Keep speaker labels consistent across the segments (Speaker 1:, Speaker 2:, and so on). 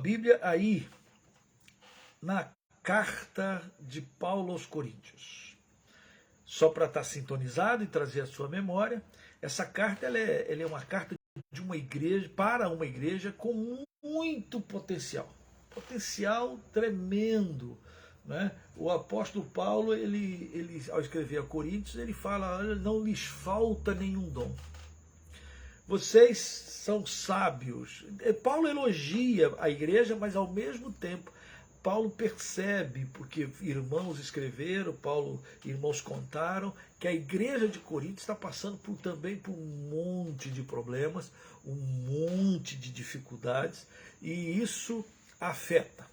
Speaker 1: Bíblia aí na carta de Paulo aos Coríntios. Só para estar sintonizado e trazer a sua memória, essa carta ela é uma carta de uma igreja para uma igreja com muito potencial. Potencial tremendo. Né? O apóstolo Paulo, ele, ao escrever a Coríntios, ele fala: olha, não lhes falta nenhum dom. Vocês são sábios. Paulo elogia a igreja, mas ao mesmo tempo Paulo percebe, porque irmãos escreveram, irmãos contaram, que a igreja de Corinto está passando também por um monte de problemas, um monte de dificuldades, e isso afeta.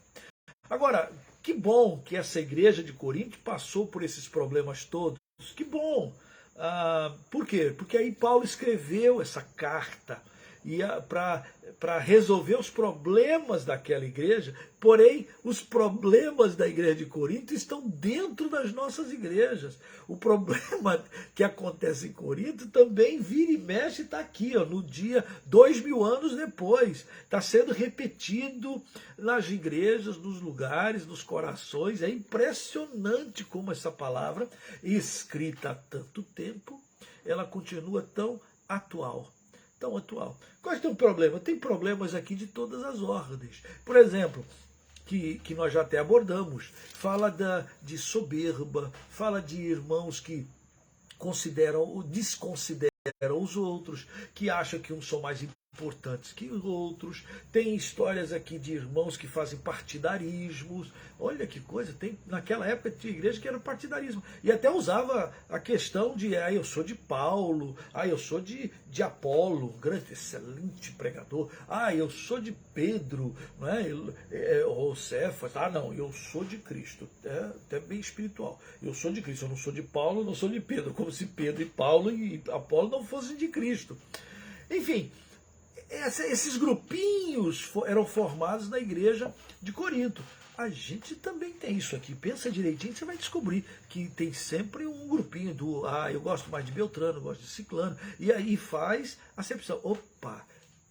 Speaker 1: Agora, que bom que essa igreja de Corinto passou por esses problemas todos, que bom! Por quê? Porque aí Paulo escreveu essa carta para resolver os problemas daquela igreja, porém os problemas da igreja de Corinto estão dentro das nossas igrejas. O problema que acontece em Corinto também vira e mexe, está aqui, no dia 2000 anos depois. Está sendo repetido nas igrejas, nos lugares, nos corações. É impressionante como essa palavra, escrita há tanto tempo, ela continua tão atual. Tão atual. Quais tem um problema? Tem problemas aqui de todas as ordens. Por exemplo, que nós já até abordamos, fala de soberba, fala de irmãos que consideram ou desconsideram os outros, que acham que uns são mais importantes que os outros. Tem histórias aqui de irmãos que fazem partidarismos. Olha que coisa, naquela época tinha igreja que era partidarismo. E até usava a questão de, eu sou de Paulo, eu sou de Apolo, um grande, excelente pregador, eu sou de Pedro, não é? Ou Cefas, não, eu sou de Cristo. Até bem espiritual. Eu sou de Cristo, eu não sou de Paulo, não sou de Pedro, como se Pedro e Paulo e Apolo não fossem de Cristo. Enfim, esses grupinhos eram formados na igreja de Corinto. A gente também tem isso aqui. Pensa direitinho, você vai descobrir que tem sempre um grupinho eu gosto mais de Beltrano, eu gosto de Ciclano. E aí faz acepção. Opa,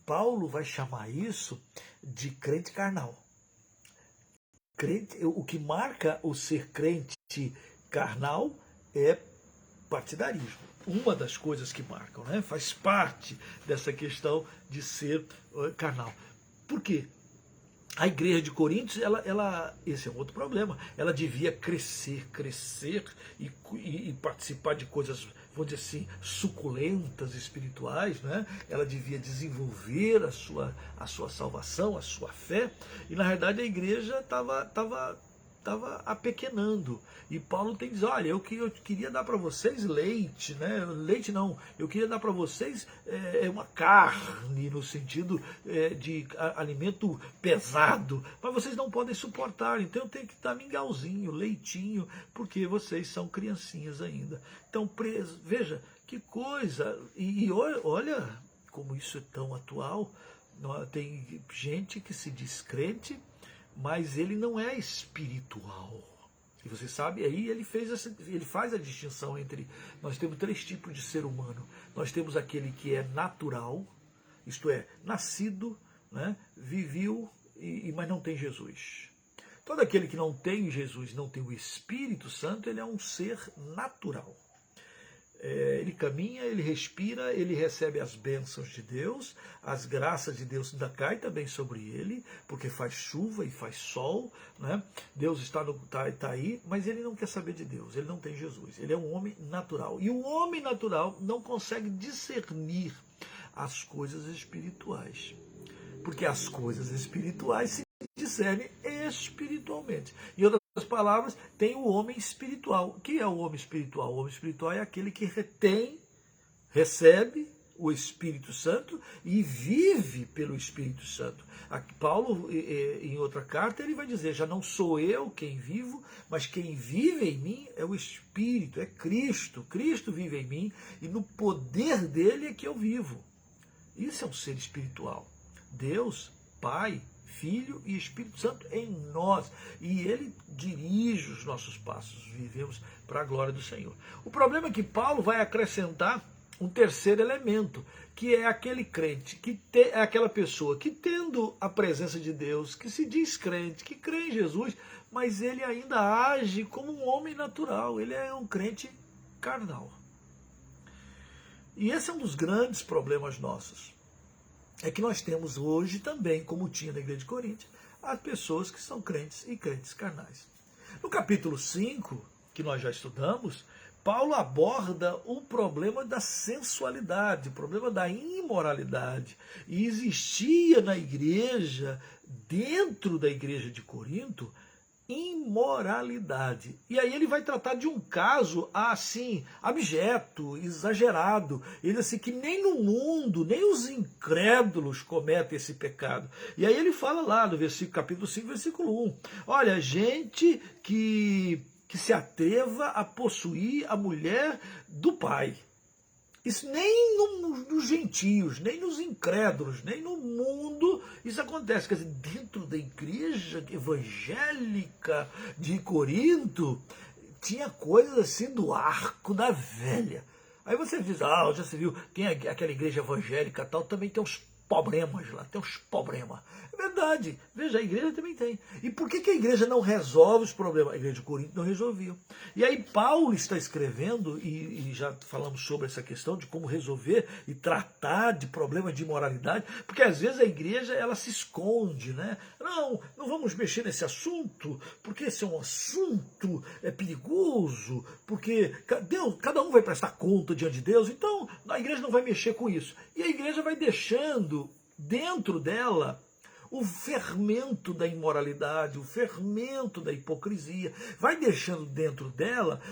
Speaker 1: Paulo vai chamar isso de crente carnal. O que marca o ser crente carnal é partidarismo. Uma das coisas que marcam, né? Faz parte dessa questão de ser carnal. Por quê? A igreja de Coríntios, esse é um outro problema, ela devia crescer e participar de coisas, vamos dizer assim, suculentas, espirituais, né? Ela devia desenvolver a sua salvação, a sua fé, e na verdade a igreja estava apequenando. E Paulo tem que dizer, olha, eu queria dar para vocês leite, né? Leite não, eu queria dar para vocês uma carne, no sentido de alimento pesado, mas vocês não podem suportar, então eu tenho que dar mingauzinho, leitinho, porque vocês são criancinhas ainda. Então, veja, que coisa, e olha como isso é tão atual. Tem gente que se diz crente, mas ele não é espiritual. E você sabe, aí ele faz a distinção entre, nós temos 3 tipos de ser humano. Nós temos aquele que é natural, isto é, nascido, né, viveu, mas não tem Jesus. Todo aquele que não tem Jesus, não tem o Espírito Santo, ele é um ser natural. Ele caminha, ele respira, ele recebe as bênçãos de Deus, as graças de Deus ainda caem também sobre ele, porque faz chuva e faz sol, né? Deus está aí, mas ele não quer saber de Deus, ele não tem Jesus, ele é um homem natural. E o homem natural não consegue discernir as coisas espirituais, porque as coisas espirituais se discernem espiritualmente. Em outras palavras, tem o homem espiritual. O que é o homem espiritual? O homem espiritual é aquele que recebe o Espírito Santo e vive pelo Espírito Santo. Paulo, em outra carta, ele vai dizer, já não sou eu quem vivo, mas quem vive em mim é o Espírito, é Cristo. Cristo vive em mim e no poder dele é que eu vivo. Isso é um ser espiritual. Deus, Pai, Filho e Espírito Santo em nós. E ele dirige os nossos passos. Vivemos para a glória do Senhor. O problema é que Paulo vai acrescentar um terceiro elemento, que é aquele crente, é aquela pessoa que, tendo a presença de Deus, que se diz crente, que crê em Jesus, mas ele ainda age como um homem natural, ele é um crente carnal. E esse é um dos grandes problemas nossos. É que nós temos hoje também, como tinha na igreja de Corinto, as pessoas que são crentes e crentes carnais. No capítulo 5, que nós já estudamos, Paulo aborda o problema da sensualidade, o problema da imoralidade. E existia na igreja, dentro da igreja de Corinto, imoralidade. E aí ele vai tratar de um caso assim, abjeto, exagerado. Ele diz assim, que nem no mundo, nem os incrédulos cometem esse pecado. E aí ele fala lá no capítulo 5, versículo 1. Olha, gente que se atreva a possuir a mulher do pai. Isso nem nos gentios, nem nos incrédulos, nem no mundo isso acontece. Quer dizer, dentro da igreja evangélica de Corinto, tinha coisas assim do arco da velha. Aí você diz, já se viu, tem aquela igreja evangélica tal, também tem uns problemas lá, tem uns problemas. É verdade, veja, a igreja também tem. E por que a igreja não resolve os problemas? A igreja de Corinto não resolvia. E aí Paulo está escrevendo, e já falamos sobre essa questão de como resolver e tratar de problemas de imoralidade, porque às vezes a igreja ela se esconde, né? Não vamos mexer nesse assunto, porque esse é um assunto perigoso, porque cada um vai prestar conta diante de Deus, então a igreja não vai mexer com isso. E a igreja vai deixando dentro dela o fermento da imoralidade, o fermento da hipocrisia, vai deixando dentro dela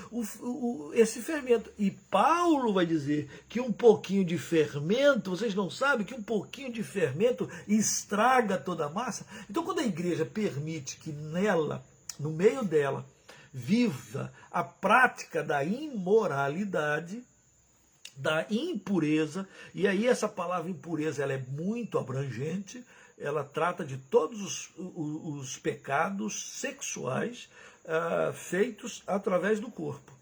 Speaker 1: esse fermento. E Paulo vai dizer que um pouquinho de fermento, vocês não sabem que um pouquinho de fermento estraga toda a massa? Então quando a igreja permite que nela, no meio dela, viva a prática da imoralidade, da impureza, e aí essa palavra impureza ela é muito abrangente, ela trata de todos os pecados sexuais feitos através do corpo.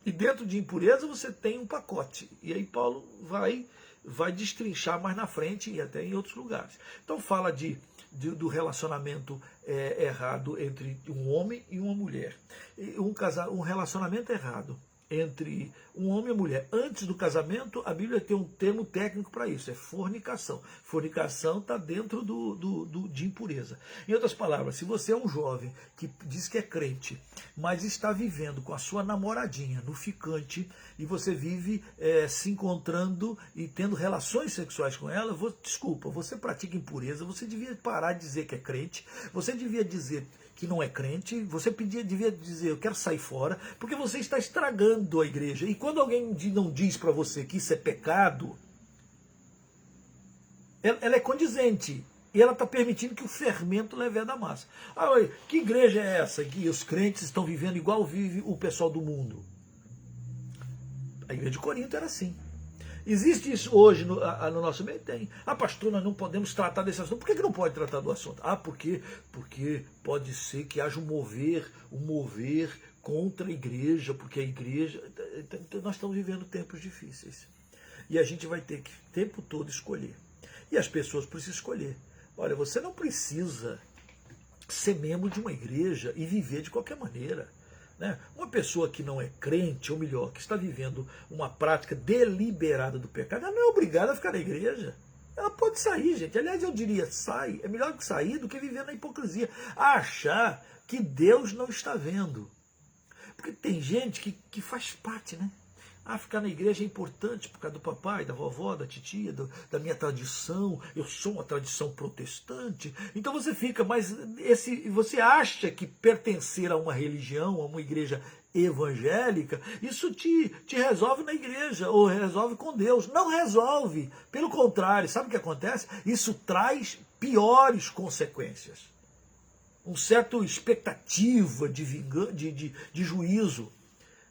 Speaker 1: E dentro de impureza você tem um pacote. E aí Paulo vai destrinchar mais na frente e até em outros lugares. Então fala do relacionamento errado entre um homem e uma mulher. Um relacionamento errado entre um homem e uma mulher. Antes do casamento, a Bíblia tem um termo técnico para isso, é fornicação. Fornicação está dentro de impureza. Em outras palavras, se você é um jovem que diz que é crente, mas está vivendo com a sua namoradinha no ficante, e você vive se encontrando e tendo relações sexuais com ela, desculpa, você pratica impureza, você devia parar de dizer que é crente, você devia dizer que não é crente, você devia dizer, eu quero sair fora, porque você está estragando a igreja. E quando alguém não diz para você que isso é pecado, ela é condizente. E ela está permitindo que o fermento leve da massa. Que igreja é essa que os crentes estão vivendo igual vive o pessoal do mundo? A igreja de Corinto era assim. Existe isso hoje no nosso meio? Tem. Pastor, nós não podemos tratar desse assunto. Por que não pode tratar do assunto? Porque pode ser que haja um mover contra a igreja, porque a igreja... Nós estamos vivendo tempos difíceis. E a gente vai ter que o tempo todo escolher. E as pessoas precisam escolher. Olha, você não precisa ser membro de uma igreja e viver de qualquer maneira. Né? Uma pessoa que não é crente, ou melhor, que está vivendo uma prática deliberada do pecado, ela não é obrigada a ficar na igreja. Ela pode sair, gente. Aliás, eu diria, sai. É melhor que sair do que viver na hipocrisia. Achar que Deus não está vendo. Porque tem gente que faz parte, né? Ficar na igreja é importante por causa do papai, da vovó, da titia, da minha tradição. Eu sou uma tradição protestante. Então você fica, mas você acha que pertencer a uma religião, a uma igreja evangélica, isso te resolve na igreja, ou resolve com Deus. Não resolve. Pelo contrário, sabe o que acontece? Isso traz piores consequências. Uma certa expectativa de juízo.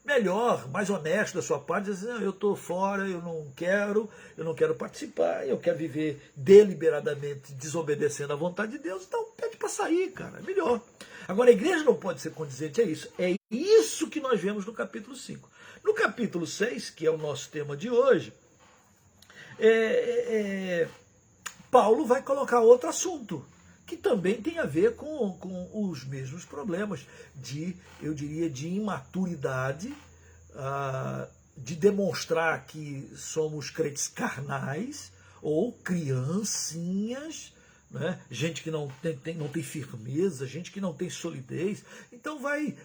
Speaker 1: melhor, mais honesto da sua parte, dizer assim, não, eu estou fora, eu não quero participar, eu quero viver deliberadamente desobedecendo à vontade de Deus, então pede para sair, cara, é melhor. Agora, a igreja não pode ser condizente a isso. É isso que nós vemos no capítulo 5. No capítulo 6, que é o nosso tema de hoje, Paulo vai colocar outro assunto, que também tem a ver com os mesmos problemas eu diria, de imaturidade, de demonstrar que somos crentes carnais ou criancinhas, né? Gente que não tem firmeza, gente que não tem solidez, então vai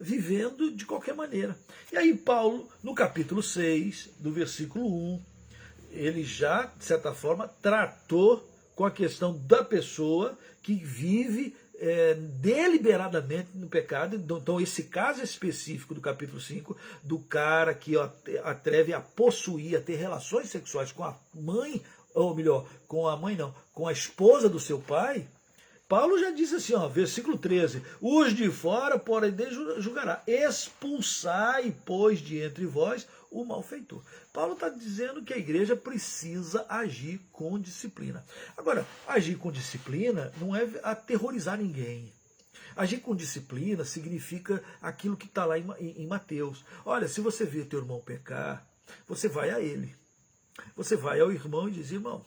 Speaker 1: vivendo de qualquer maneira. E aí Paulo, no capítulo 6, do versículo 1, ele já, de certa forma, tratou com a questão da pessoa que vive deliberadamente no pecado. Então, esse caso específico do capítulo 5, do cara que atreve a possuir, a ter relações sexuais com a mãe, ou melhor, com a mãe não, com a esposa do seu pai, Paulo já disse assim, versículo 13, os de fora, porém, julgará, expulsai, pois, de entre vós o malfeitor. Paulo está dizendo que a igreja precisa agir com disciplina. Agora, agir com disciplina não é aterrorizar ninguém. Agir com disciplina significa aquilo que está lá em Mateus. Olha, se você vê teu irmão pecar, você vai a ele. Você vai ao irmão e diz, irmão,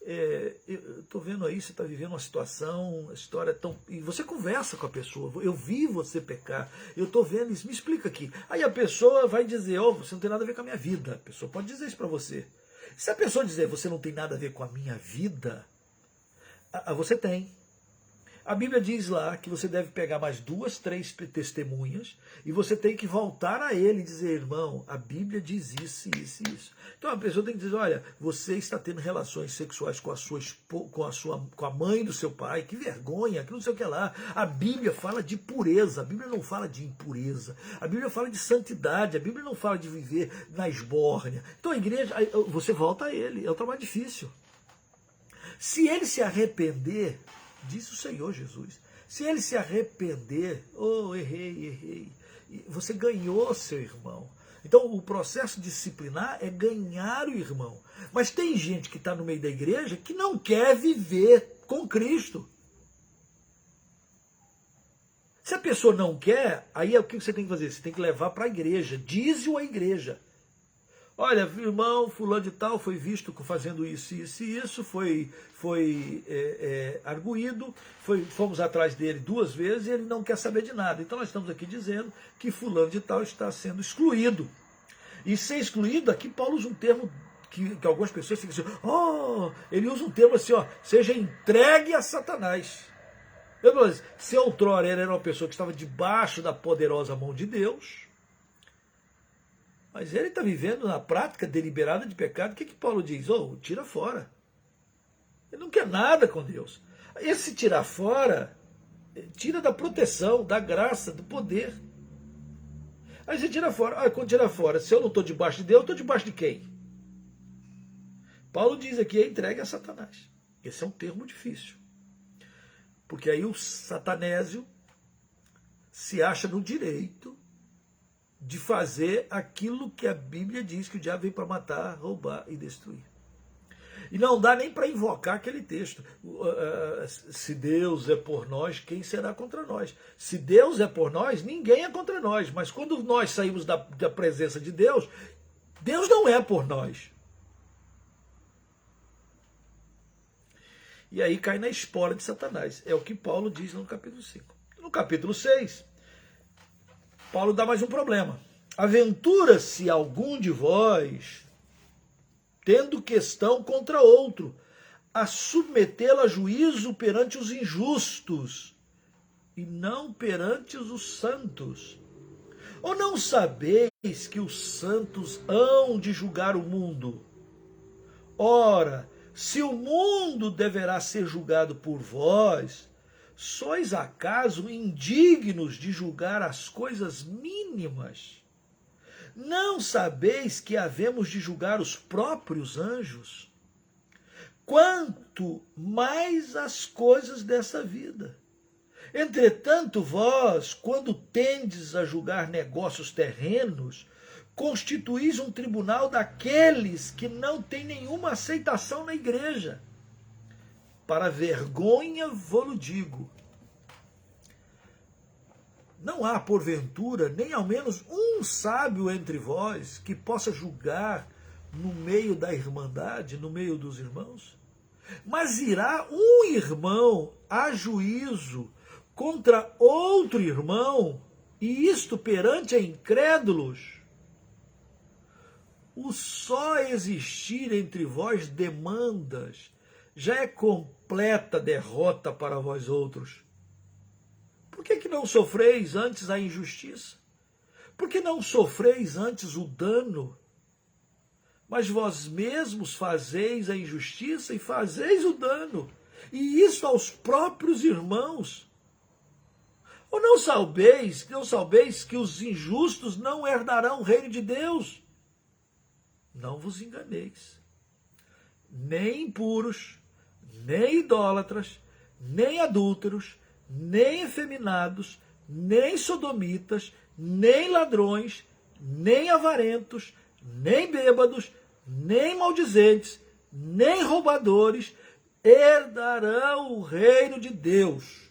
Speaker 1: eu estou vendo aí, você está vivendo uma situação, a história é tão... E você conversa com a pessoa, eu vi você pecar, eu estou vendo isso, me explica aqui. Aí a pessoa vai dizer, você não tem nada a ver com a minha vida. A pessoa pode dizer isso para você. Se a pessoa dizer, você não tem nada a ver com a minha vida, você tem. A Bíblia diz lá que você deve pegar mais 2, 3 testemunhas e você tem que voltar a ele e dizer, irmão, a Bíblia diz isso, isso e isso. Então a pessoa tem que dizer, olha, você está tendo relações sexuais com a mãe do seu pai, que vergonha, que não sei o que lá. A Bíblia fala de pureza, a Bíblia não fala de impureza, a Bíblia fala de santidade, a Bíblia não fala de viver na esbórnia. Então a igreja, você volta a ele, é um trabalho difícil. Se ele se arrepender, diz o Senhor Jesus, se ele se arrepender, errei, você ganhou seu irmão. Então o processo disciplinar é ganhar o irmão. Mas tem gente que está no meio da igreja que não quer viver com Cristo. Se a pessoa não quer, aí o que você tem que fazer? Você tem que levar para a igreja, diz-o à igreja. Olha, irmão, fulano de tal foi visto fazendo isso, isso e isso, foi arguído, fomos atrás dele 2 vezes e ele não quer saber de nada. Então nós estamos aqui dizendo que fulano de tal está sendo excluído. E ser excluído, aqui Paulo usa um termo que algumas pessoas ficam assim, ele usa um termo assim, seja entregue a Satanás. Se outrora ele era uma pessoa que estava debaixo da poderosa mão de Deus, mas ele está vivendo na prática deliberada de pecado. O que Paulo diz? Tira fora. Ele não quer nada com Deus. Esse tirar fora, tira da proteção, da graça, do poder. Aí você tira fora. Quando tira fora, se eu não estou debaixo de Deus, eu estou debaixo de quem? Paulo diz aqui, entregue a Satanás. Esse é um termo difícil. Porque aí o satanésio se acha no direito de fazer aquilo que a Bíblia diz que o diabo veio para matar, roubar e destruir. E não dá nem para invocar aquele texto. Se Deus é por nós, quem será contra nós? Se Deus é por nós, ninguém é contra nós. Mas quando nós saímos da presença de Deus, Deus não é por nós. E aí cai na espora de Satanás. É o que Paulo diz no capítulo 5. No capítulo 6, Paulo dá mais um problema. Aventura-se algum de vós, tendo questão contra outro, a submetê-lo a juízo perante os injustos, e não perante os santos. Ou não sabeis que os santos hão de julgar o mundo? Ora, se o mundo deverá ser julgado por vós, sois acaso indignos de julgar as coisas mínimas? Não sabeis que havemos de julgar os próprios anjos? Quanto mais as coisas dessa vida. Entretanto, vós, quando tendes a julgar negócios terrenos, constituís um tribunal daqueles que não têm nenhuma aceitação na igreja. Para vergonha vou-lo digo. Não há, porventura, nem ao menos um sábio entre vós que possa julgar no meio da irmandade, no meio dos irmãos? Mas irá um irmão a juízo contra outro irmão, e isto perante a incrédulos? O só existir entre vós demandas já é completa derrota para vós outros. Por que não sofreis antes a injustiça? Por que não sofreis antes o dano? Mas vós mesmos fazeis a injustiça e fazeis o dano, e isso aos próprios irmãos. Ou não sabeis que os injustos não herdarão o reino de Deus? Não vos enganeis. Nem impuros, nem idólatras, nem adúlteros, nem efeminados, nem sodomitas, nem ladrões, nem avarentos, nem bêbados, nem maldizentes, nem roubadores herdarão o reino de Deus.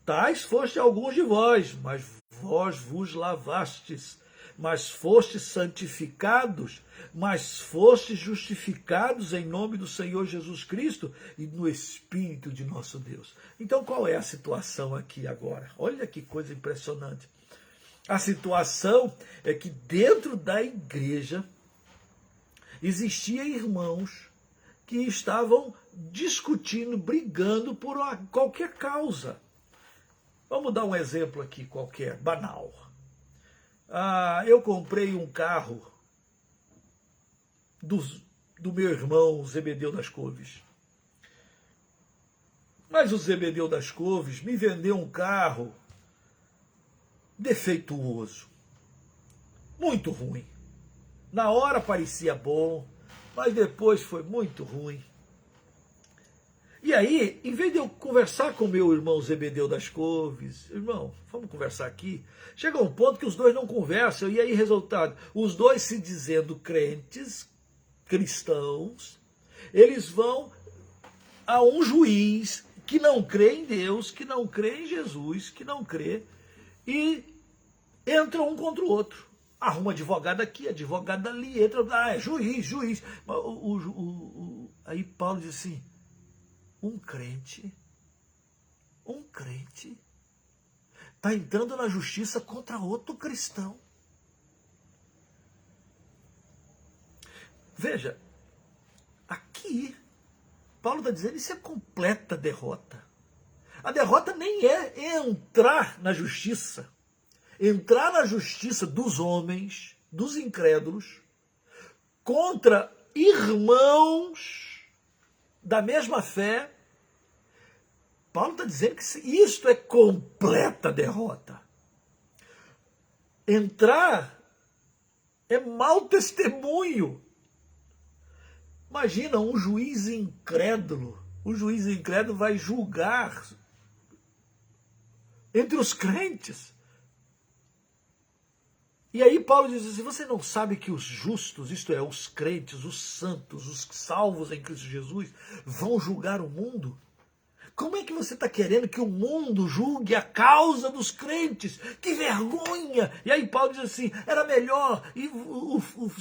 Speaker 1: Tais foste alguns de vós, mas vós vos lavastes, mas fostes santificados, mas fostes justificados em nome do Senhor Jesus Cristo e no Espírito de nosso Deus. Então qual é a situação aqui agora? Olha que coisa impressionante. A situação é que dentro da igreja existiam irmãos que estavam discutindo, brigando por qualquer causa. Vamos dar um exemplo aqui qualquer, banal. Eu comprei um carro do meu irmão Zebedeu das Couves. Mas o Zebedeu das Couves me vendeu um carro defeituoso, muito ruim. Na hora parecia bom, mas depois foi muito ruim. E aí, em vez de eu conversar com meu irmão Zebedeu das Couves, irmão, vamos conversar aqui, chega um ponto que os dois não conversam, e aí resultado, os dois se dizendo crentes, cristãos, eles vão a um juiz que não crê em Deus, que não crê em Jesus, que não crê, e entram um contra o outro. Arruma advogado aqui, advogado ali, entra, é juiz. Aí Paulo diz assim, um crente está entrando na justiça contra outro cristão. Veja, aqui, Paulo está dizendo, isso é completa derrota. A derrota nem é entrar na justiça. Entrar na justiça dos homens, dos incrédulos, contra irmãos da mesma fé. Paulo está dizendo que isto é completa derrota. Entrar é mau testemunho. Imagina um juiz incrédulo. O juiz incrédulo vai julgar entre os crentes. E aí Paulo diz assim, você não sabe que os justos, isto é, os crentes, os santos, os salvos em Cristo Jesus, vão julgar o mundo? Como é que você está querendo que o mundo julgue a causa dos crentes? Que vergonha! E aí Paulo diz assim, era melhor, e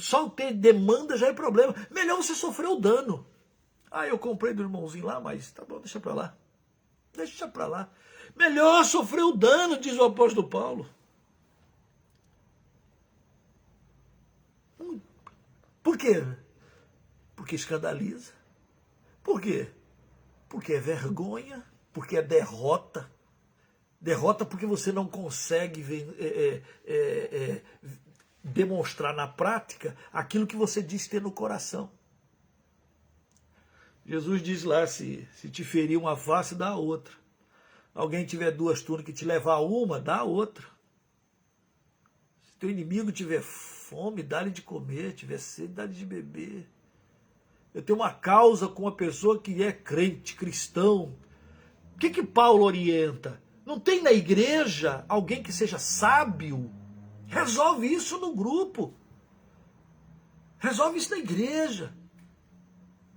Speaker 1: só ter demanda já é problema, melhor você sofrer o dano. Eu comprei do irmãozinho lá, mas tá bom, deixa para lá. Deixa para lá. Melhor sofrer o dano, diz o apóstolo Paulo. Por quê? Porque escandaliza. Por quê? Porque é vergonha, porque é derrota. Derrota porque você não consegue demonstrar na prática aquilo que você diz ter no coração. Jesus diz lá, se te ferir uma face, dá a outra. Alguém tiver duas túnicas e te levar uma, dá a outra. Se teu inimigo tiver fome, dá-lhe de comer, tiver sede, dá-lhe de beber. Eu tenho uma causa com uma pessoa que é crente, cristão. O que Paulo orienta? Não tem na igreja alguém que seja sábio? Resolve isso no grupo. Resolve isso na igreja.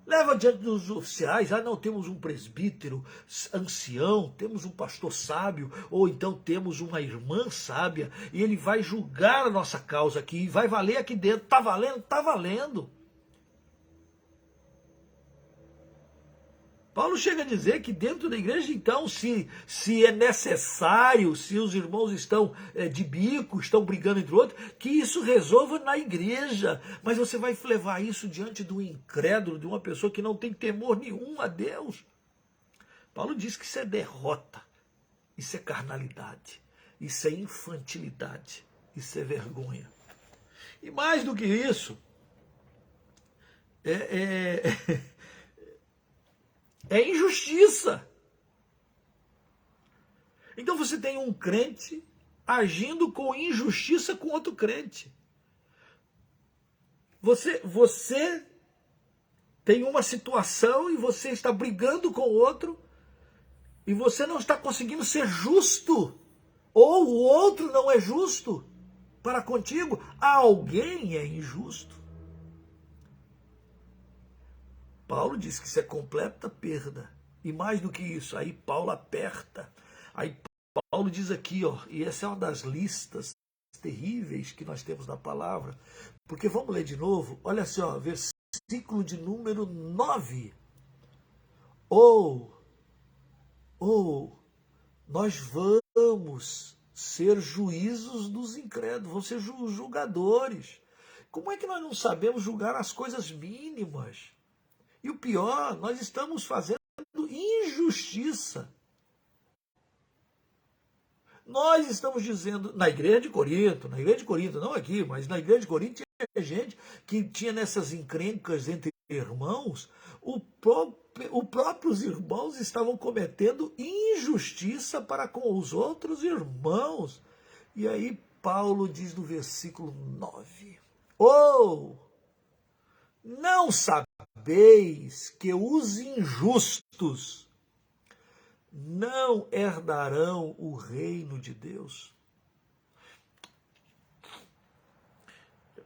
Speaker 1: Leva diante dos oficiais. Não, temos um presbítero ancião, temos um pastor sábio, ou então temos uma irmã sábia, e ele vai julgar a nossa causa aqui, vai valer aqui dentro. Está valendo? Está valendo. Paulo chega a dizer que dentro da igreja, então, se é necessário, se os irmãos estão de bico, estão brigando entre outros, que isso resolva na igreja. Mas você vai levar isso diante do incrédulo, de uma pessoa que não tem temor nenhum a Deus. Paulo diz que isso é derrota, isso é carnalidade, isso é infantilidade, isso é vergonha. E mais do que isso, é injustiça. Então você tem um crente agindo com injustiça com outro crente. Você tem uma situação e você está brigando com o outro e você não está conseguindo ser justo, ou o outro não é justo para contigo. Alguém é injusto. Paulo diz que isso é completa perda. E mais do que isso, aí Paulo aperta. Aí Paulo diz aqui, e essa é uma das listas terríveis que nós temos na palavra. Porque vamos ler de novo, olha só, versículo de número 9. Ou nós vamos ser juízos dos incrédulos, vamos ser julgadores. Como é que nós não sabemos julgar as coisas mínimas? E o pior, nós estamos fazendo injustiça. Nós estamos dizendo, na igreja de Corinto, não aqui, mas na igreja de Corinto tinha gente que tinha nessas encrencas entre irmãos, os próprios irmãos estavam cometendo injustiça para com os outros irmãos. E aí Paulo diz no versículo 9, não sabeis que os injustos não herdarão o reino de Deus?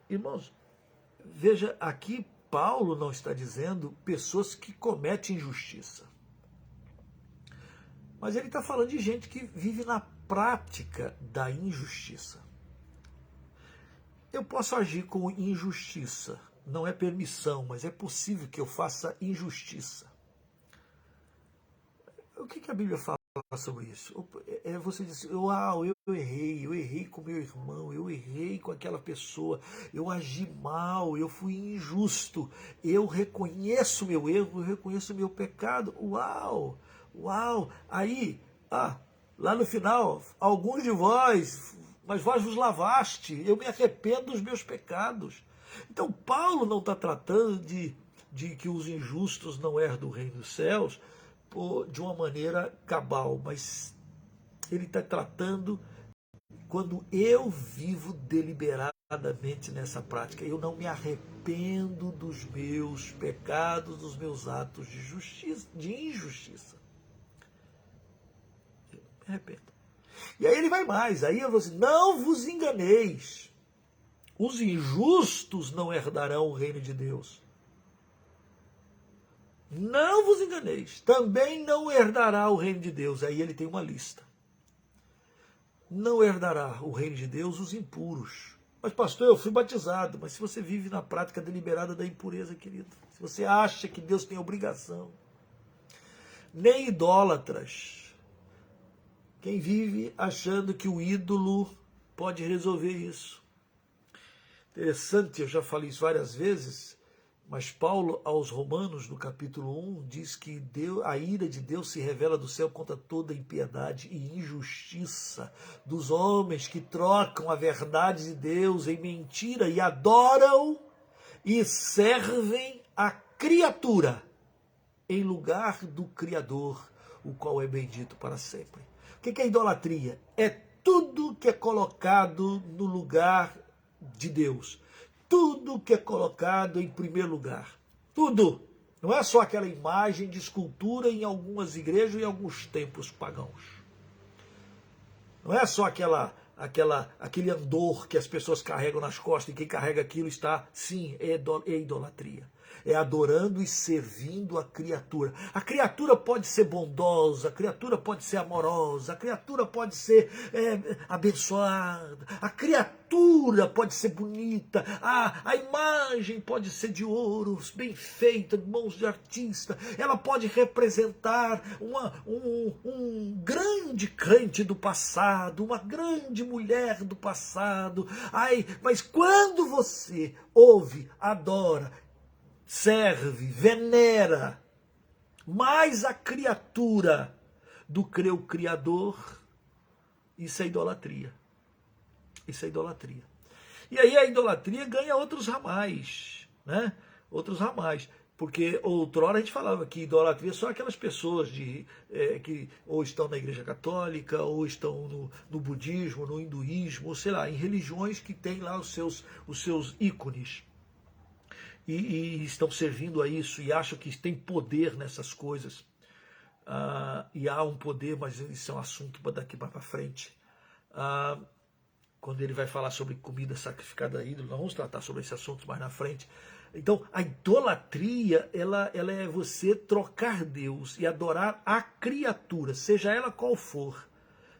Speaker 1: Irmãos, veja, aqui Paulo não está dizendo pessoas que cometem injustiça. Mas ele está falando de gente que vive na prática da injustiça. Eu posso agir com injustiça. Não é permissão, mas é possível que eu faça injustiça. O que a Bíblia fala sobre isso? Você diz, eu errei com meu irmão, eu errei com aquela pessoa, eu agi mal, eu fui injusto, eu reconheço meu erro, eu reconheço meu pecado. Uau! Aí, lá no final, alguns de vós, mas vós vos lavaste, eu me arrependo dos meus pecados. Então Paulo não está tratando de que os injustos não herdam o reino dos céus de uma maneira cabal, mas ele está tratando quando eu vivo deliberadamente nessa prática, eu não me arrependo dos meus pecados, dos meus atos de injustiça. Eu me arrependo. E aí ele vai mais, aí eu vou dizer, não vos enganeis. Os injustos não herdarão o reino de Deus. Não vos enganeis. Também não herdará o reino de Deus. Aí ele tem uma lista. Não herdará o reino de Deus os impuros. Mas pastor, eu fui batizado. Mas se você vive na prática deliberada da impureza, querido. Se você acha que Deus tem obrigação. Nem idólatras. Quem vive achando que o ídolo pode resolver isso. Interessante, eu já falei isso várias vezes, mas Paulo aos Romanos, no capítulo 1, diz que a ira de Deus se revela do céu contra toda impiedade e injustiça dos homens que trocam a verdade de Deus em mentira e adoram e servem a criatura em lugar do Criador, o qual é bendito para sempre. O que é idolatria? É tudo que é colocado no lugar de Deus. Tudo que é colocado em primeiro lugar. Tudo. Não é só aquela imagem de escultura em algumas igrejas e em alguns templos pagãos. Não é só aquele andor que as pessoas carregam nas costas, e quem carrega aquilo está, sim, é idolatria. É adorando e servindo a criatura. A criatura pode ser bondosa, a criatura pode ser amorosa, a criatura pode ser abençoada, a criatura pode ser bonita, a imagem pode ser de ouro, bem feita, de mãos de artista, ela pode representar um grande crente do passado, uma grande mulher do passado. Mas quando você ouve, adora, serve, venera mais a criatura do que o Criador, isso é idolatria. Isso é idolatria. E aí a idolatria ganha outros ramais, né? Outros ramais. Porque outrora a gente falava que idolatria são aquelas pessoas que ou estão na Igreja Católica, ou estão no budismo, no hinduísmo, ou sei lá, em religiões que têm lá os seus ícones. E estão servindo a isso e acham que tem poder nessas coisas. E há um poder, mas isso é um assunto para daqui para frente. Quando ele vai falar sobre comida sacrificada a ídolo, nós vamos tratar sobre esse assunto mais na frente. Então, a idolatria, ela é você trocar Deus e adorar a criatura, seja ela qual for,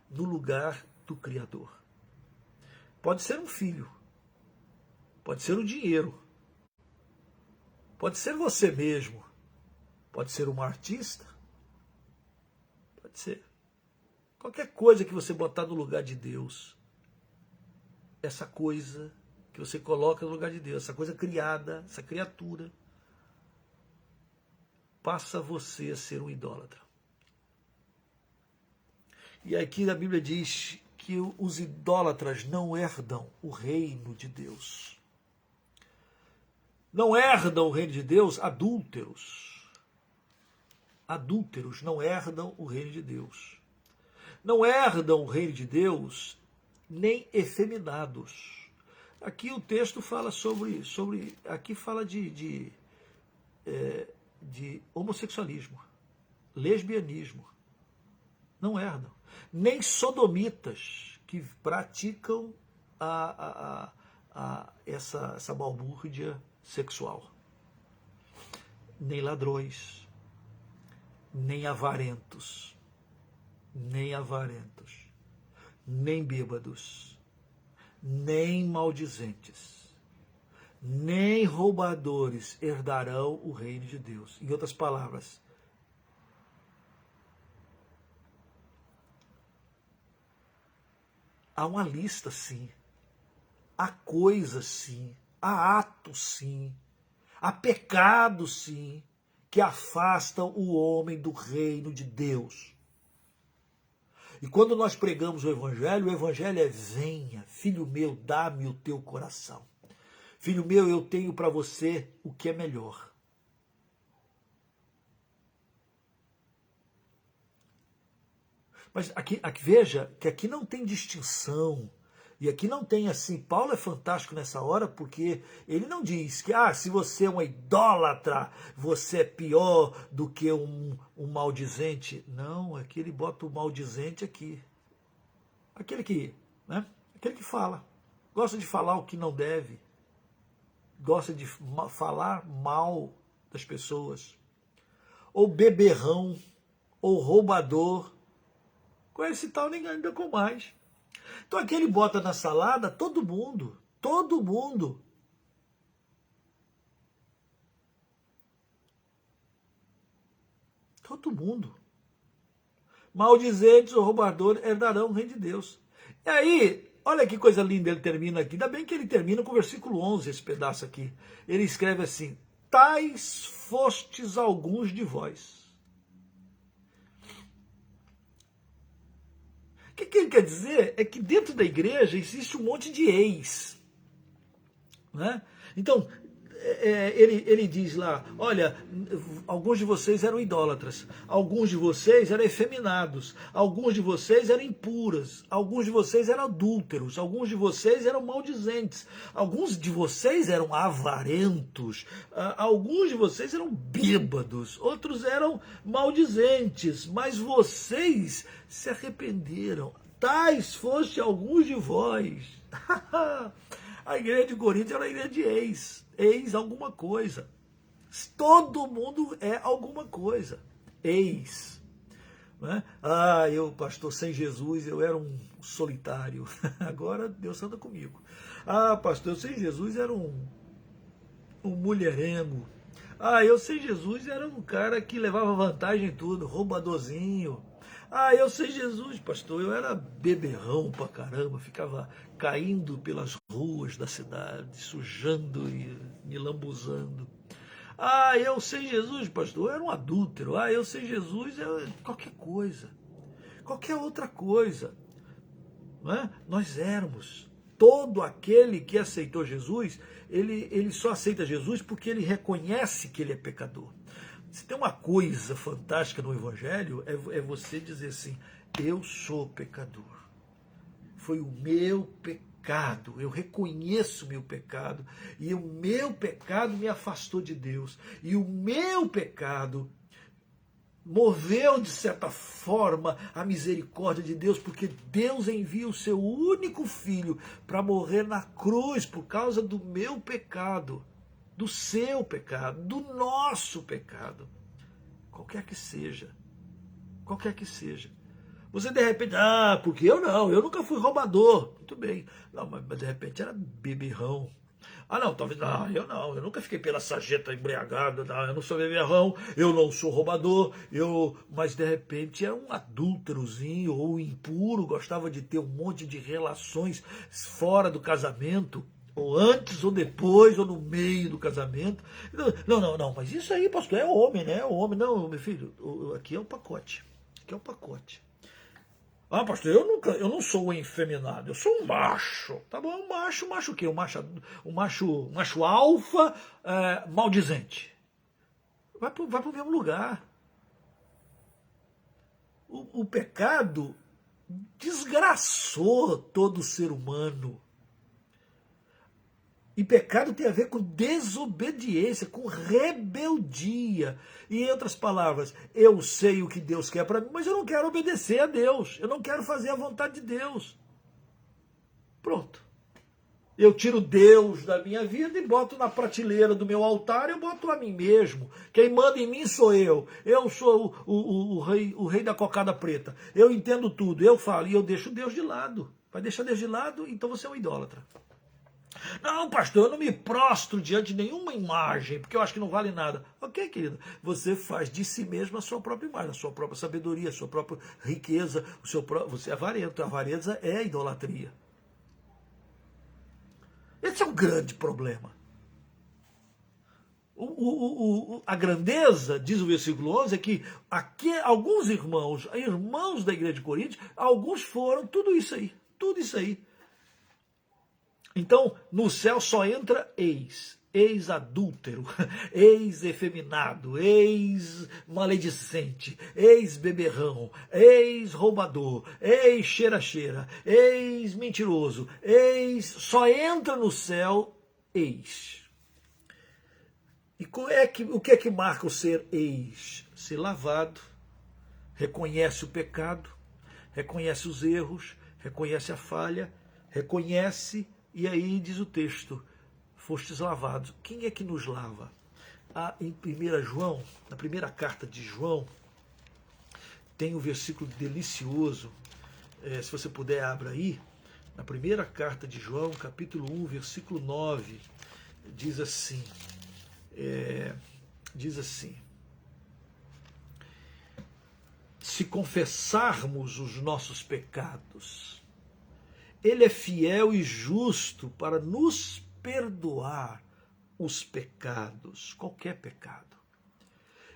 Speaker 1: no lugar do Criador. Pode ser um filho, pode ser o dinheiro, pode ser você mesmo, pode ser uma artista, pode ser qualquer coisa que você botar no lugar de Deus. Essa coisa que você coloca no lugar de Deus, essa coisa criada, essa criatura, passa você a ser um idólatra. E aqui a Bíblia diz que os idólatras não herdam o reino de Deus. Não herdam o reino de Deus adúlteros. Adúlteros não herdam o reino de Deus. Não herdam o reino de Deus nem efeminados. Aqui o texto fala aqui fala de homossexualismo, lesbianismo. Não herdam. Nem sodomitas que praticam essa balbúrdia sexual. Nem ladrões, nem avarentos, nem bêbados, nem maldizentes, nem roubadores herdarão o reino de Deus. Em outras palavras, há uma lista, sim. Há coisas, sim. Há atos, sim. Há pecados, sim, que afastam o homem do reino de Deus. E quando nós pregamos o Evangelho é: venha, filho meu, dá-me o teu coração. Filho meu, eu tenho para você o que é melhor. Mas aqui veja que aqui não tem distinção. E aqui não tem assim, Paulo é fantástico nessa hora, porque ele não diz que se você é um idólatra, você é pior do que um maldizente. Não, aqui ele bota o maldizente aqui. Aquele que fala, gosta de falar o que não deve, gosta de falar mal das pessoas, ou beberrão, ou roubador. Com esse tal ninguém anda com mais. Então aqui ele bota na salada todo mundo. Maldizentes ou roubadores herdarão o reino de Deus. E aí, olha que coisa linda, ele termina aqui. Ainda bem que ele termina com o versículo 11, esse pedaço aqui. Ele escreve assim: tais fostes alguns de vós. O que ele quer dizer é que dentro da igreja existe um monte de ex. Né? Então, ele diz lá, olha, alguns de vocês eram idólatras, alguns de vocês eram efeminados, alguns de vocês eram impuras, alguns de vocês eram adúlteros, alguns de vocês eram maldizentes, alguns de vocês eram avarentos, alguns de vocês eram bêbados, outros eram maldizentes, mas vocês se arrependeram. tais foste alguns de vós. A igreja de Corinto era a igreja de ex alguma coisa. Todo mundo é alguma coisa, ex. Né? Eu, pastor, sem Jesus eu era um solitário. Agora Deus anda comigo. Pastor, eu sem Jesus era um mulherengo. Eu sem Jesus era um cara que levava vantagem em tudo, roubadorzinho. Eu sem Jesus, pastor, eu era beberrão pra caramba, ficava caindo pelas ruas da cidade, sujando e me lambuzando. Eu sem Jesus, pastor, eu era um adúltero. Eu sem Jesus, qualquer coisa, qualquer outra coisa. Não é? Nós éramos. Todo aquele que aceitou Jesus, ele só aceita Jesus porque ele reconhece que ele é pecador. Se tem uma coisa fantástica no Evangelho, é você dizer assim, eu sou pecador. Foi o meu pecado, eu reconheço o meu pecado, e o meu pecado me afastou de Deus, e o meu pecado moveu, de certa forma, a misericórdia de Deus, porque Deus envia o seu único filho para morrer na cruz por causa do meu pecado, do seu pecado, do nosso pecado. Qualquer que seja. Qualquer que seja. Você de repente, porque eu nunca fui roubador. Muito bem. Não, mas de repente era beberrão. Não, talvez, eu nunca fiquei pela sarjeta embriagado, eu não sou beberrão, eu não sou roubador, mas de repente era um adúlterozinho ou impuro, gostava de ter um monte de relações fora do casamento, ou antes, ou depois, ou no meio do casamento. Não, mas isso aí, pastor, é homem, né? É homem, não, meu filho, aqui é o pacote, aqui é o pacote. Pastor, eu não sou um efeminado, eu sou um macho. Tá bom, um macho o quê? Um macho alfa, maldizente. Vai pro mesmo lugar. O pecado desgraçou todo ser humano. E pecado tem a ver com desobediência, com rebeldia. E em outras palavras, eu sei o que Deus quer para mim, mas eu não quero obedecer a Deus. Eu não quero fazer a vontade de Deus. Pronto. Eu tiro Deus da minha vida e boto na prateleira do meu altar, eu boto a mim mesmo. Quem manda em mim sou eu. Eu sou o rei da cocada preta. Eu entendo tudo, eu falo, e eu deixo Deus de lado. Vai deixar Deus de lado, então você é um idólatra. Não, pastor, eu não me prostro diante de nenhuma imagem, porque eu acho que não vale nada. Ok, querido, você faz de si mesmo a sua própria imagem, a sua própria sabedoria, a sua própria riqueza, você é avarento, a avareza é a idolatria. Esse é um grande problema. A grandeza, diz o versículo 11, é que aqui, alguns irmãos da igreja de Corinto, alguns foram tudo isso aí. Então, no céu só entra ex-adúltero, ex-efeminado, ex-maledicente, ex-beberrão, ex-roubador, ex-cheira-cheira, ex-mentiroso, só entra no céu ex. E o que é que marca o ser ex? Ser lavado, reconhece o pecado, reconhece os erros, reconhece a falha, reconhece. E aí diz o texto, fostes lavados. Quem é que nos lava? Em 1 João, na primeira carta de João, tem um versículo delicioso. Se você puder, abra aí. Na primeira carta de João, capítulo 1, versículo 9, diz assim, se confessarmos os nossos pecados, Ele é fiel e justo para nos perdoar os pecados, qualquer pecado,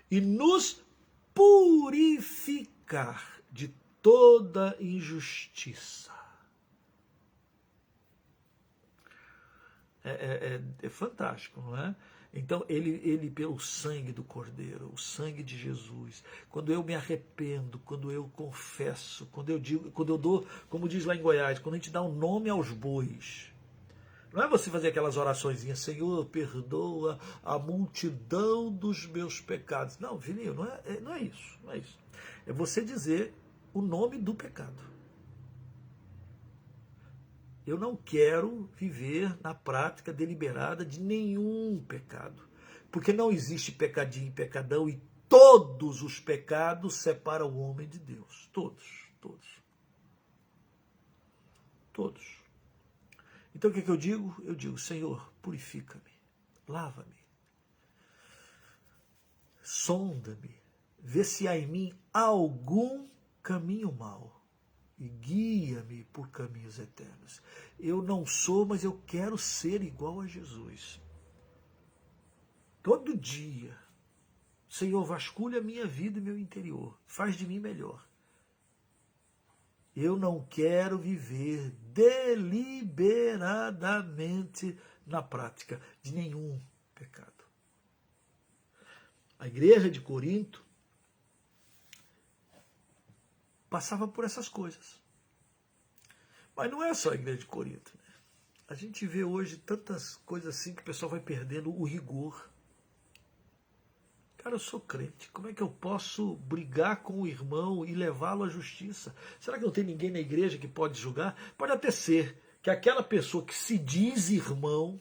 Speaker 1: e nos purificar de toda injustiça. É fantástico, não é? Então, ele pelo sangue do Cordeiro, o sangue de Jesus, quando eu me arrependo, quando eu confesso, quando eu dou, como diz lá em Goiás, quando a gente dá um nome aos bois, não é você fazer aquelas oraçõezinhas, Senhor, perdoa a multidão dos meus pecados. Não, filhinho, não é isso. É você dizer o nome do pecado. Eu não quero viver na prática deliberada de nenhum pecado. Porque não existe pecadinho e pecadão, e todos os pecados separam o homem de Deus. Todos, todos. Todos. Então o que eu digo? Eu digo, Senhor, purifica-me, lava-me, sonda-me, vê se há em mim algum caminho mau e guia-me por caminhos eternos. Eu não sou, mas eu quero ser igual a Jesus. Todo dia, Senhor, vasculha a minha vida e meu interior, faz de mim melhor. Eu não quero viver deliberadamente na prática de nenhum pecado. A igreja de Corinto passava por essas coisas. Mas não é só a igreja de Corinto, né? A gente vê hoje tantas coisas assim que o pessoal vai perdendo o rigor. Cara, eu sou crente, como é que eu posso brigar com o irmão e levá-lo à justiça? Será que não tem ninguém na igreja que pode julgar? Pode até ser que aquela pessoa que se diz irmão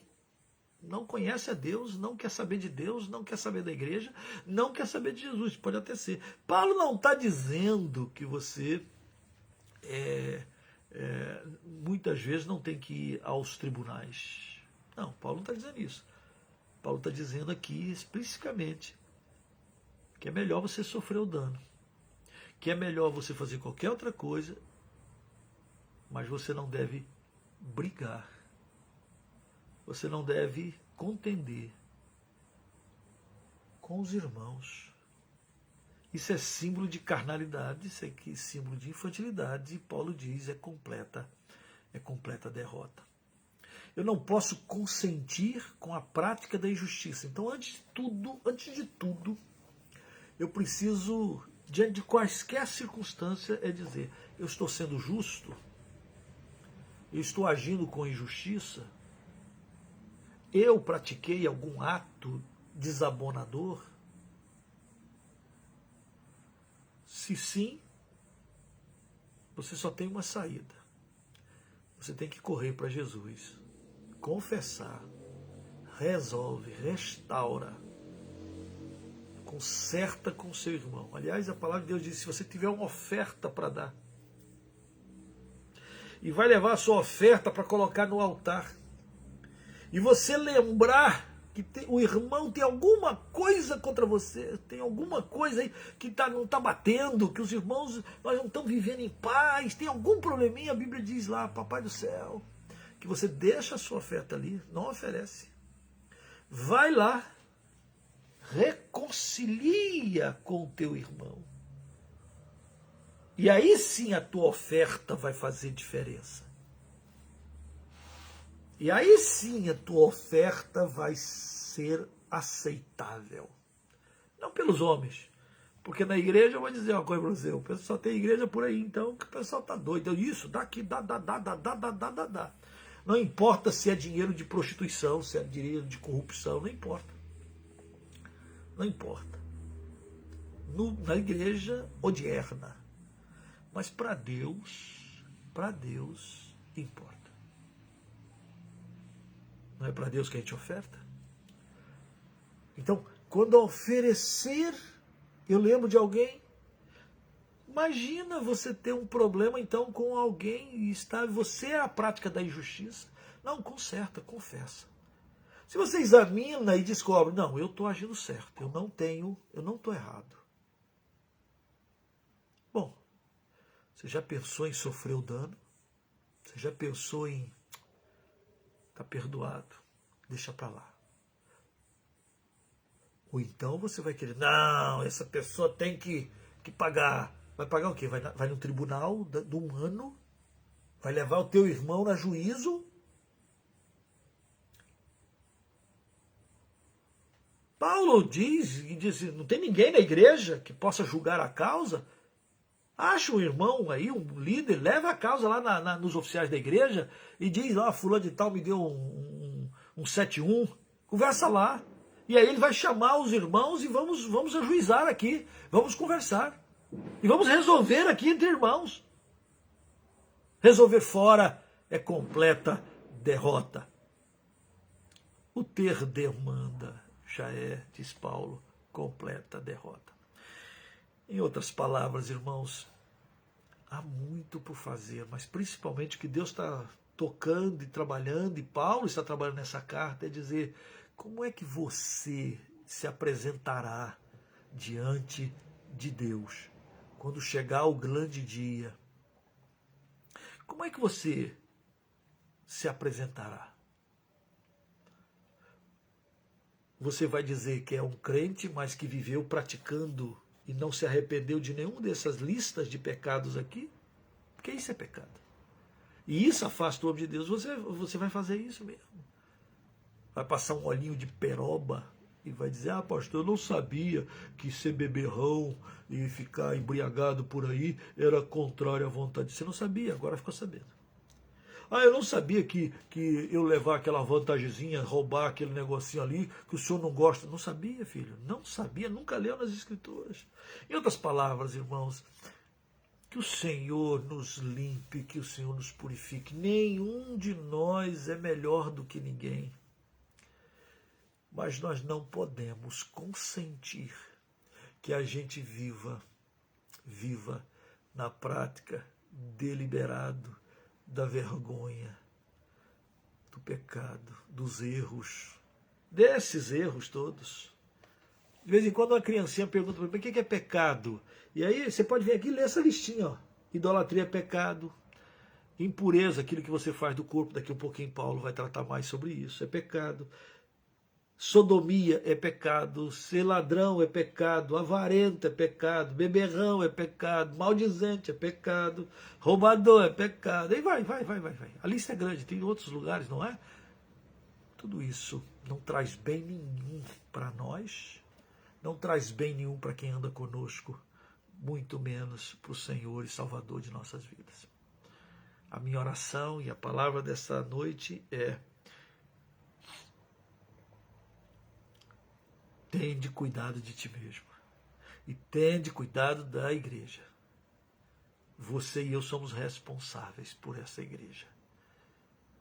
Speaker 1: não conhece a Deus, não quer saber de Deus, não quer saber da igreja, não quer saber de Jesus. Pode até ser. Paulo não está dizendo que você muitas vezes não tem que ir aos tribunais. Não, Paulo não está dizendo isso. Paulo está dizendo aqui explicitamente que é melhor você sofrer o dano, que é melhor você fazer qualquer outra coisa, mas você não deve brigar, você não deve contender com os irmãos. Isso é símbolo de carnalidade, isso é símbolo de infantilidade, e Paulo diz é completa derrota. Eu não posso consentir com a prática da injustiça. Então, antes de tudo, eu preciso, diante de quaisquer circunstância, dizer, eu estou sendo justo, eu estou agindo com injustiça, eu pratiquei algum ato desabonador? Se sim, você só tem uma saída. Você tem que correr para Jesus, confessar, resolve, restaura, conserta com seu irmão. Aliás, a palavra de Deus diz, se você tiver uma oferta para dar, e vai levar a sua oferta para colocar no altar, e você lembrar que o irmão tem alguma coisa contra você, tem alguma coisa aí que não está batendo, que os irmãos, nós não estamos vivendo em paz, tem algum probleminha, a Bíblia diz lá, Papai do céu, que você deixa a sua oferta ali, não oferece, vai lá, reconcilia com o teu irmão. E aí sim a tua oferta vai fazer diferença. E aí sim a tua oferta vai ser aceitável. Não pelos homens. Porque na igreja eu vou dizer uma coisa para você, o pessoal tem igreja por aí, então que o pessoal tá doido. Isso, daqui, dá. Não importa se é dinheiro de prostituição, se é dinheiro de corrupção, não importa. Não importa. Na igreja odierna. Mas para Deus importa. Não é para Deus que a gente oferta? Então, quando oferecer, eu lembro de alguém, imagina você ter um problema então com alguém e você é a prática da injustiça. Não, conserta, confessa. Se você examina e descobre, não, eu estou agindo certo, eu não estou errado. Bom, você já pensou em sofrer o dano? Você já pensou em tá perdoado? Deixa para lá. Ou então você vai querer, não, essa pessoa tem que pagar. Vai pagar o quê? Vai no tribunal do humano? Vai levar o teu irmão a juízo? Paulo diz, não tem ninguém na igreja que possa julgar a causa. Acha um irmão aí, um líder, leva a causa lá nos oficiais da igreja e diz, fulano de tal me deu um 71, conversa lá. E aí ele vai chamar os irmãos e vamos ajuizar aqui, vamos conversar. E vamos resolver aqui entre irmãos. Resolver fora é completa derrota. O ter demanda já é, diz Paulo, completa derrota. Em outras palavras, irmãos, há muito por fazer, mas principalmente o que Deus está tocando e trabalhando, e Paulo está trabalhando nessa carta, é dizer como é que você se apresentará diante de Deus quando chegar o grande dia. Como é que você se apresentará? Você vai dizer que é um crente, mas que viveu praticando e não se arrependeu de nenhuma dessas listas de pecados aqui? Porque isso é pecado. E isso afasta o homem de Deus. Você vai fazer isso mesmo. Vai passar um olhinho de peroba e vai dizer, pastor, eu não sabia que ser beberrão e ficar embriagado por aí era contrário à vontade. Você não sabia, agora ficou sabendo. Eu não sabia que eu levar aquela vantagemzinha, roubar aquele negocinho ali, que o senhor não gosta. Não sabia, filho, não sabia, nunca leu nas Escrituras. Em outras palavras, irmãos, que o Senhor nos limpe, que o Senhor nos purifique. Nenhum de nós é melhor do que ninguém. Mas nós não podemos consentir que a gente viva na prática, deliberado, da vergonha, do pecado, dos erros, desses erros todos. De vez em quando uma criancinha pergunta para mim, o que é pecado? E aí você pode vir aqui e ler essa listinha. Ó. Idolatria é pecado, impureza, aquilo que você faz do corpo, daqui a um pouquinho Paulo vai tratar mais sobre isso, é pecado. Sodomia é pecado, ser ladrão é pecado, avarento é pecado, beberrão é pecado, maldizente é pecado, roubador é pecado, e vai. A lista é grande, tem outros lugares, não é? Tudo isso não traz bem nenhum para nós, não traz bem nenhum para quem anda conosco, muito menos para o Senhor e Salvador de nossas vidas. A minha oração e a palavra dessa noite é: tende cuidado de ti mesmo. E tende cuidado da igreja. Você e eu somos responsáveis por essa igreja.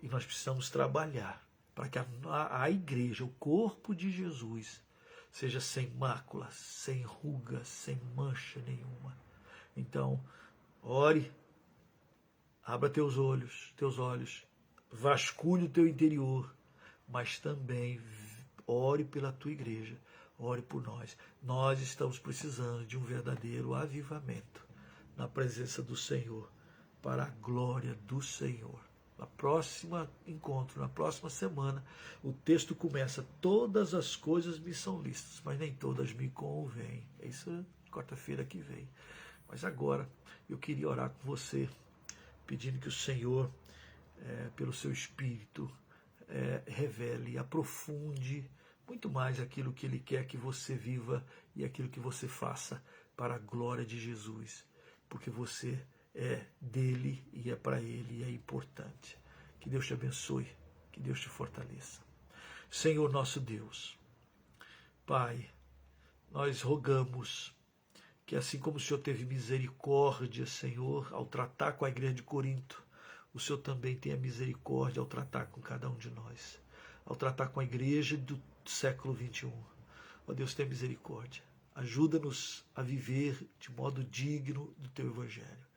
Speaker 1: E nós precisamos trabalhar para que a igreja, o corpo de Jesus, seja sem máculas, sem rugas, sem mancha nenhuma. Então, ore, abra teus olhos, vasculhe o teu interior, mas também ore pela tua igreja. Ore por nós. Nós estamos precisando de um verdadeiro avivamento na presença do Senhor, para a glória do Senhor. No próximo encontro, na próxima semana, o texto começa: todas as coisas me são lícitas, mas nem todas me convêm. É isso quarta-feira que vem. Mas agora eu queria orar com você, pedindo que o Senhor, pelo seu Espírito, revele, aprofunde muito mais aquilo que Ele quer que você viva e aquilo que você faça para a glória de Jesus, porque você é dele e é para Ele e é importante. Que Deus te abençoe, que Deus te fortaleça. Senhor nosso Deus, Pai, nós rogamos que assim como o Senhor teve misericórdia, Senhor, ao tratar com a igreja de Corinto, o Senhor também tenha misericórdia ao tratar com cada um de nós, ao tratar com a igreja do século 21. Ó Deus, tenha misericórdia. Ajuda-nos a viver de modo digno do Teu Evangelho.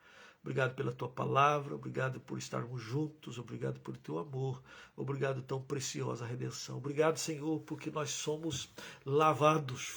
Speaker 1: Obrigado pela Tua palavra, obrigado por estarmos juntos, obrigado por Teu amor, obrigado tão preciosa redenção. Obrigado, Senhor, porque nós fomos lavados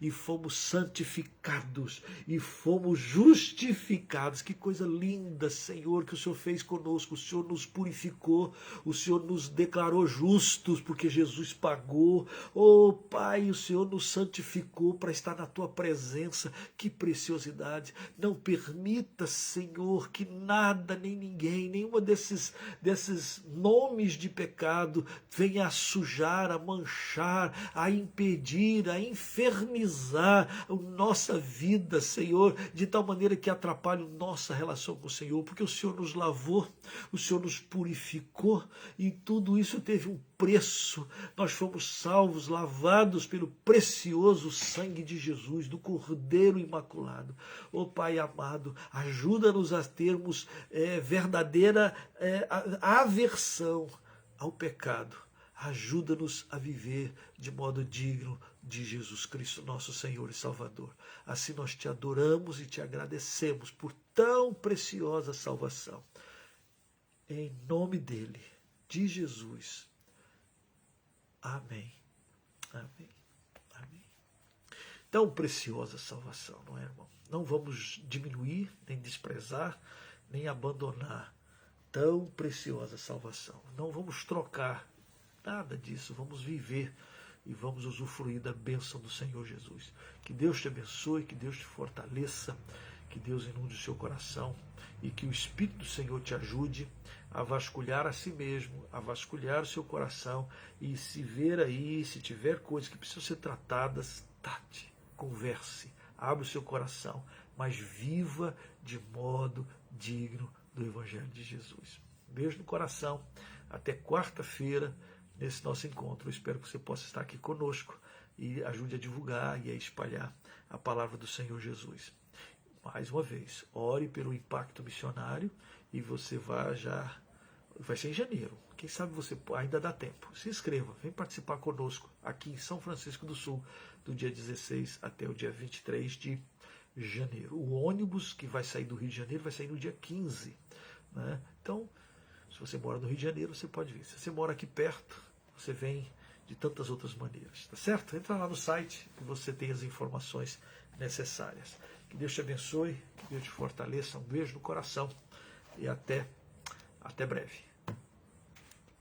Speaker 1: e fomos santificados e fomos justificados. Que coisa linda, Senhor, que o Senhor fez conosco. O Senhor nos purificou, o Senhor nos declarou justos porque Jesus pagou. Oh, Pai, o Senhor nos santificou para estar na Tua presença. Que preciosidade. Não permita, Senhor, que nada, nem ninguém, nenhuma desses nomes de pecado venha a sujar, a manchar, a impedir, a infernizar a nossa vida, Senhor, de tal maneira que atrapalhe a nossa relação com o Senhor, porque o Senhor nos lavou, o Senhor nos purificou, e tudo isso teve um preço. Nós fomos salvos, lavados pelo precioso sangue de Jesus, do Cordeiro Imaculado. Ó Pai amado, pecado, ajuda-nos a termos verdadeira aversão ao pecado. Ajuda-nos a viver de modo digno de Jesus Cristo, nosso Senhor e Salvador. Assim nós te adoramos e te agradecemos por tão preciosa salvação. Em nome dele, de Jesus. Amém. Amém. Amém. Tão preciosa salvação, não é, irmão? Não vamos diminuir, nem desprezar, nem abandonar tão preciosa salvação. Não vamos trocar nada disso, vamos viver e vamos usufruir da bênção do Senhor Jesus. Que Deus te abençoe, que Deus te fortaleça, que Deus inunde o seu coração e que o Espírito do Senhor te ajude a vasculhar a si mesmo, a vasculhar o seu coração e se ver aí, se tiver coisas que precisam ser tratadas, trate, converse, abra o seu coração, mas viva de modo digno do Evangelho de Jesus. Beijo no coração, até quarta-feira, nesse nosso encontro. Eu espero que você possa estar aqui conosco e ajude a divulgar e a espalhar a palavra do Senhor Jesus. Mais uma vez, ore pelo impacto missionário e você vai ser em janeiro. Quem sabe você ainda dá tempo. Se inscreva, vem participar conosco aqui em São Francisco do Sul, do dia 16 até o dia 23 de janeiro. O ônibus que vai sair do Rio de Janeiro vai sair no dia 15. Né? Então, se você mora no Rio de Janeiro, você pode vir. Se você mora aqui perto, você vem de tantas outras maneiras. Tá certo? Entra lá no site que você tem as informações necessárias. Que Deus te abençoe, que Deus te fortaleça. Um beijo no coração e até breve.